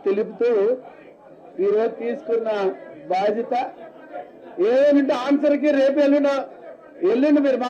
తెలుపుతూ ఈరోజు తీసుకున్న బాధ్యత ఏదంటే ఆన్సర్కి రేపు ఎల్లుండి మీరు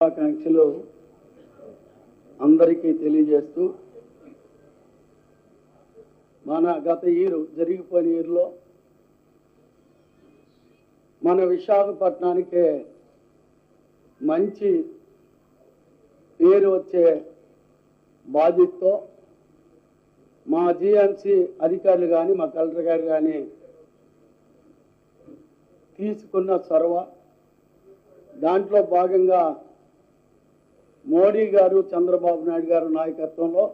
శుభాకాంక్షలు అందరికీ తెలియజేస్తూ మన గత జరిగిపోయిన ఇయర్లో మన విశాఖపట్నానికే మంచి పేరు వచ్చే బాధ్యతతో మా జిఎంసి అధికారులు కానీ మా కలెక్టర్ గారు కానీ తీసుకున్న చొరవ దాంట్లో భాగంగా మోడీ గారు చంద్రబాబు నాయుడు గారు నాయకత్వంలో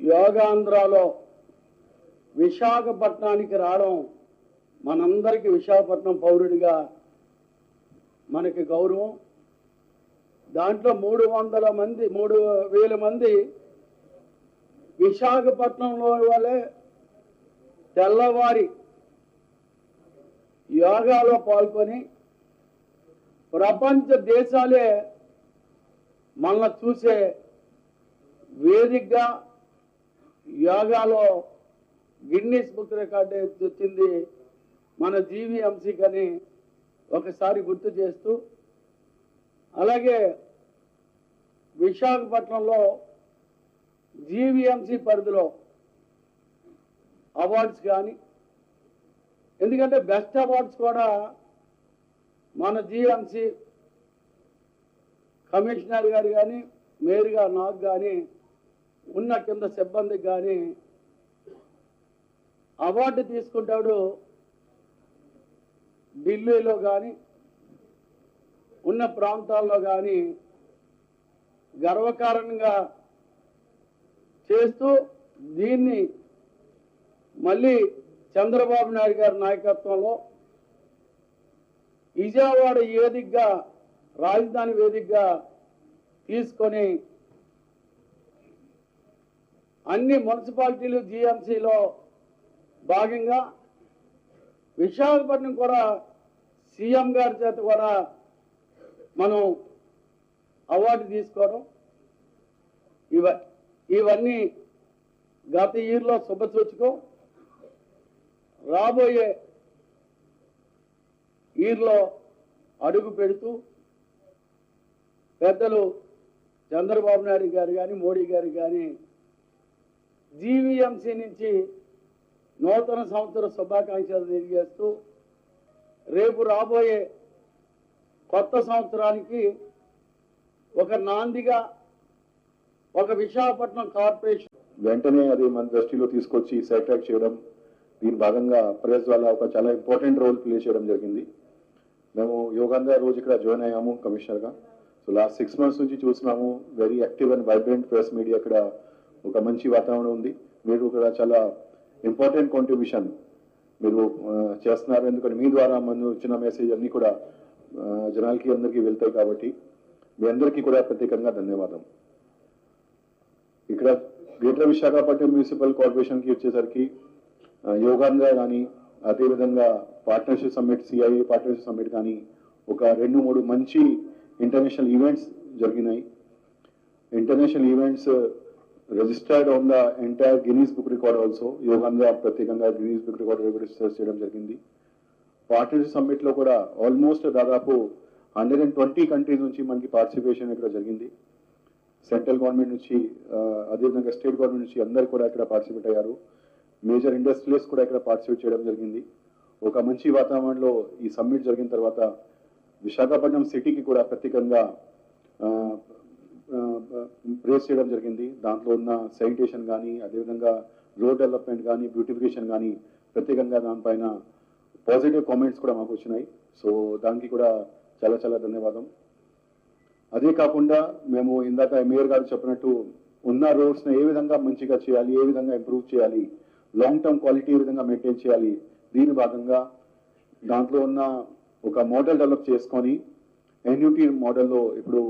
యోగాంధ్రలో విశాఖపట్నానికి రావడం మనందరికీ విశాఖపట్నం పౌరుడిగా మనకి గౌరవం. దాంట్లో 3,000 మంది విశాఖపట్నంలో వాళ్ళే తెల్లవారి యోగాలో పాల్గొని ప్రపంచ దేశాలే మనల్ని చూసే వేదికగా యోగాలో గిన్నీస్ బుక్ రికార్డు వచ్చింది మన జీవీఎంసీకని ఒకసారి గుర్తు చేస్తూ, అలాగే విశాఖపట్నంలో జీవీఎంసీ పరిధిలో అవార్డ్స్ కానీ, ఎందుకంటే బెస్ట్ అవార్డ్స్ కూడా మన జిఎంసి కమిషనర్ గారు కానీ మేయర్ గారు నాకు కానీ ఉన్న కింద సిబ్బందికి కానీ అవార్డు తీసుకుంటాడు. ఢిల్లీలో కానీ ఉన్న ప్రాంతాల్లో కానీ గర్వకారణంగా చేస్తూ దీన్ని మళ్ళీ చంద్రబాబు నాయుడు గారి నాయకత్వంలో విజయవాడ వేదికగా రాజధాని వేదికగా తీసుకొని అన్ని మున్సిపాలిటీలు జిఎంసీలో భాగంగా విశాఖపట్నం కూడా సీఎం గారి చేత కూడా మనం అవార్డు తీసుకోవడం ఇవన్నీ గత ఇయర్లో శుభసూచకం. రాబోయే ఇయర్లో అడుగు పెడుతూ పెద్దలు చంద్రబాబు నాయుడు గారు కానీ మోడీ గారు కానీ జీవీఎంసీ నుంచి నూతన సంవత్సర శుభాకాంక్షలు తెలియజేస్తూ రేపు రాబోయే కొత్త సంవత్సరానికి ఒక నాందిగా ఒక విశాఖపట్నం కార్పొరేషన్ వెంటనే అది మన దృష్టిలో తీసుకొచ్చి సెలెక్ట్ చేయడం, దీని భాగంగా ప్రెస్ వల్ల ఒక చాలా ఇంపార్టెంట్ రోల్ ప్లే చేయడం జరిగింది. మేము యోగాంధ్ర రోజు ఇక్కడ జాయిన్ అయ్యాము కమిషనర్గా. సో లాస్ట్ 6 months నుంచి చూస్తున్నాము very active and vibrant press media ఇక్కడ ఒక మంచి వాతావరణం ఉంది. మీరు ఇక్కడ చాలా ఇంపార్టెంట్ కాంట్రిబ్యూషన్ మీరు చేస్తున్నారు, ఎందుకంటే మీ ద్వారా మనం వచ్చిన మెసేజ్ అన్నీ కూడా జనాలకి అందరికీ వెళ్తాయి. కాబట్టి మీ అందరికీ కూడా ప్రత్యేకంగా ధన్యవాదం. ఇక్కడ గ్రేటర్ విశాఖపట్నం మున్సిపల్ కార్పొరేషన్కి వచ్చేసరికి యోగాంధ్ర కానీ అదేవిధంగా partnership summit CIA partnership summit కానీ ఒక 2-3 మంచి ఇంటర్నేషనల్ ఈవెంట్స్ జరిగినాయి. International events registered on the entire Guinness book record also. Yogandhra ప్రత్యేకంగా గిన్నీస్ బుక్ రికార్డ్ రిజిస్టర్ చేయడం జరిగింది. పార్ట్నర్షిప్ సమ్మిట్లో కూడా ఆల్మోస్ట్ దాదాపు 120 కంట్రీస్ నుంచి మనకి పార్టిసిపేషన్ ఇక్కడ జరిగింది. సెంట్రల్ గవర్నమెంట్ నుంచి అదేవిధంగా స్టేట్ గవర్నమెంట్ నుంచి అందరు కూడా ఇక్కడ పార్టిసిపేట్ అయ్యారు. మేజర్ ఇండస్ట్రీస్ కూడా ఇక్కడ పార్టిసిపేట్ చేయడం జరిగింది. ఒక మంచి వాతావరణంలో ఈ సమ్మిట్ జరిగిన తర్వాత విశాఖపట్నం సిటీకి కూడా ప్రత్యేకంగా ప్రేస్ చేయడం జరిగింది. దాంట్లో ఉన్న శానిటేషన్ కానీ, అదేవిధంగా రోడ్ డెవలప్మెంట్ కానీ, బ్యూటిఫికేషన్ కానీ ప్రత్యేకంగా దానిపైన పాజిటివ్ కామెంట్స్ కూడా మాకు వచ్చినాయి. సో దానికి కూడా చాలా చాలా ధన్యవాదం. అదే కాకుండా మేము ఇందాక మేయర్ గారు చెప్పినట్టు ఉన్న రోడ్స్ని ఏ విధంగా మంచిగా చేయాలి, ఏ విధంగా ఇంప్రూవ్ చేయాలి, లాంగ్ టర్మ్ క్వాలిటీ ఏ విధంగా మెయింటైన్ చేయాలి, దీని భాగంగా దాంట్లో ఉన్న ఒక మోడల్ డెవలప్ చేసుకొని ఎన్యూటీ మోడల్లో ఇప్పుడు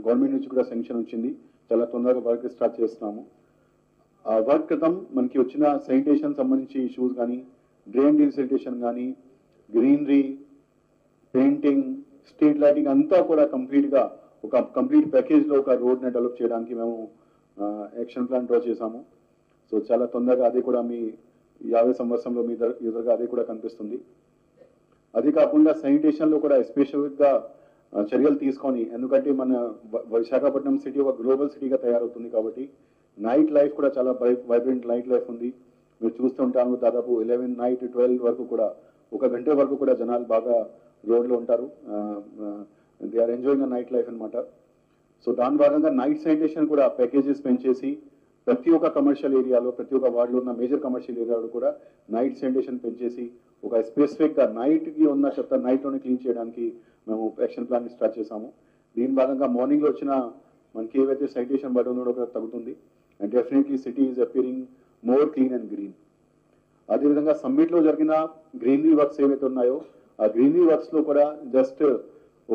గవర్నమెంట్ నుంచి కూడా శాంక్షన్ వచ్చింది. చాలా తొందరగా వర్క్ స్టార్ట్ చేస్తున్నాము. ఆ వర్క్ క్రితం మనకి వచ్చిన శానిటేషన్ సంబంధించి ఇష్యూస్ కానీ, డ్రైన్ డీసెల్టేషన్ కానీ, గ్రీనరీ, పెయింటింగ్, స్ట్రీట్ లైటింగ్ అంతా కూడా కంప్లీట్గా ఒక కంప్లీట్ ప్యాకేజ్లో ఒక రోడ్ని డెవలప్ చేయడానికి మేము యాక్షన్ ప్లాన్ డ్రా చేశాము. సో చాలా తొందరగా అది కూడా మీ 50 సంవత్సరంలో మీ ఎదురుగా అది కూడా కనిపిస్తుంది. అది కాకుండా శానిటేషన్లో కూడా ఎస్పెషల్గా చర్యలు తీసుకొని, ఎందుకంటే మన విశాఖపట్నం సిటీ ఒక గ్లోబల్ సిటీగా తయారవుతుంది కాబట్టి నైట్ లైఫ్ కూడా చాలా వైబ్రెంట్ నైట్ లైఫ్ ఉంది. మీరు చూస్తుంటాము దాదాపు 11 నైట్ 12 వరకు కూడా, 1 గంట వరకు కూడా జనాలు బాగా రోడ్లో ఉంటారు. They are enjoying night life అనమాట. సో దాని భాగంగా నైట్ శానిటేషన్ కూడా ప్యాకేజెస్ పెంచేసి ప్రతి ఒక్క కమర్షియల్ ఏరియాలో, ప్రతి ఒక్క వార్డులో ఉన్న మేజర్ కమర్షియల్ ఏరియాలో కూడా నైట్ శానిటేషన్ పెంచేసి ఒక స్పెసిఫిక్గా నైట్కి ఉన్న చెత్త నైట్లోనే క్లీన్ చేయడానికి మేము యాక్షన్ ప్లాన్ స్టార్ట్ చేశాము. దీని భాగంగా మార్నింగ్లో వచ్చిన మనకి ఏవైతే శానిటేషన్ బర్డన్ కూడా తగ్గుతుంది. And definitely city is appearing more clean and green. అదేవిధంగా సమ్మిట్లో జరిగిన గ్రీనరీ వర్క్స్ ఏవైతే ఉన్నాయో ఆ గ్రీనరీ వర్క్స్లో కూడా జస్ట్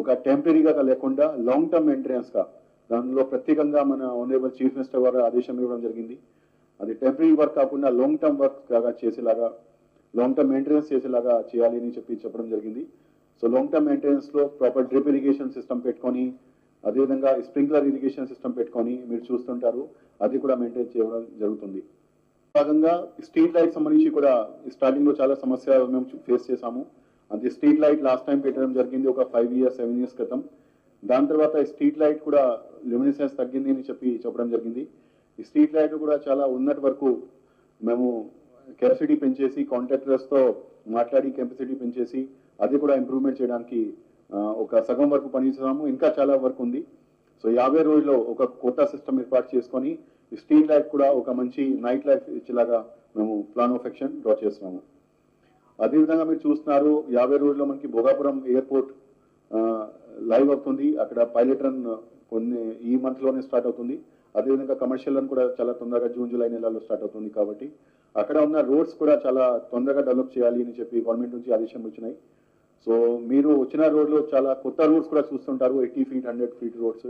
ఒక టెంపరీగా లేకుండా లాంగ్ టర్మ్ మెయింటెనెన్స్గా దానిలో ప్రత్యేకంగా మన ఆనరబుల్ చీఫ్ మినిస్టర్ గారు ఆదేశం ఇవ్వడం జరిగింది. అది టెంపరీ వర్క్ కాకుండా లాంగ్ టర్మ్ వర్క్ లాగా చేసేలాగా, లాంగ్ టర్మ్ మెయింటెనెన్స్ చేసేలాగా చేయాలి అని చెప్పడం జరిగింది. సో లాంగ్ టర్మ్ మెయింటెనెన్స్లో ప్రాపర్ డ్రిప్ ఇరిగేషన్ సిస్టమ్ పెట్టుకొని, అదేవిధంగా స్ప్రింక్లర్ ఇరిగేషన్ సిస్టమ్ పెట్టుకొని మీరు చూస్తుంటారు అది కూడా మెయింటైన్ చేయడం జరుగుతుంది. భాగంగా స్ట్రీట్ లైట్ సంబంధించి కూడా స్టార్టింగ్లో చాలా సమస్య మేము ఫేస్ చేశాము. అది స్ట్రీట్ లైట్ లాస్ట్ టైం పెట్టడం జరిగింది ఒక 5 years 7 years క్రితం. దాని తర్వాత స్ట్రీట్ లైట్ కూడా ల్యూమినెసెన్స్ తగ్గింది అని చెప్పడం జరిగింది. ఈ స్ట్రీట్ లైట్ కూడా చాలా ఉన్నటి వరకు మేము కెపాసిటీ పెంచేసి కాంట్రాక్టర్స్తో మాట్లాడి కెపాసిటీ పెంచేసి అది కూడా ఇంప్రూవ్మెంట్ చేయడానికి ఒక సగం వరకు పనిచేసాము. ఇంకా చాలా వర్క్ ఉంది. సో 50 రోజుల్లో ఒక కొత్త సిస్టమ్ ఏర్పాటు చేసుకొని ఈ స్ట్రీట్ లైట్ కూడా ఒక మంచి నైట్ లైఫ్ ఇచ్చేలాగా మేము ప్లాన్ ఆఫ్ యాక్షన్ డ్రా చేస్తున్నాము. అదేవిధంగా మీరు చూస్తున్నారు 50 రోజుల్లో మనకి భోగాపురం ఎయిర్పోర్ట్ లైవ్ అవుతుంది. అక్కడ పైలట్ రన్ కొన్ని ఈ మంత్లోనే స్టార్ట్ అవుతుంది. అదేవిధంగా కమర్షియల్ రన్ కూడా చాలా తొందరగా జూన్ జూలై నెలలో స్టార్ట్ అవుతుంది. కాబట్టి అక్కడ ఉన్న రోడ్స్ కూడా చాలా తొందరగా డెవలప్ చేయాలి అని చెప్పి గవర్నమెంట్ నుంచి ఆదేశం వచ్చినాయి. సో మీరు వచ్చిన రోడ్లో చాలా కొత్త రోడ్స్ కూడా చూస్తుంటారు. 80 feet 100 feet రోడ్స్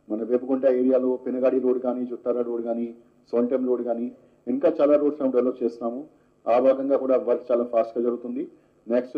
మన వేపుకుంట ఏరియాలో పెనగాడి రోడ్ కానీ, జుత్తార రోడ్ కానీ, సోంటెం రోడ్ కానీ ఇంకా చాలా రోడ్స్ మేము డెవలప్ చేస్తున్నాము. ఆ భాగంగా కూడా వర్క్ చాలా ఫాస్ట్గా జరుగుతుంది. నెక్స్ట్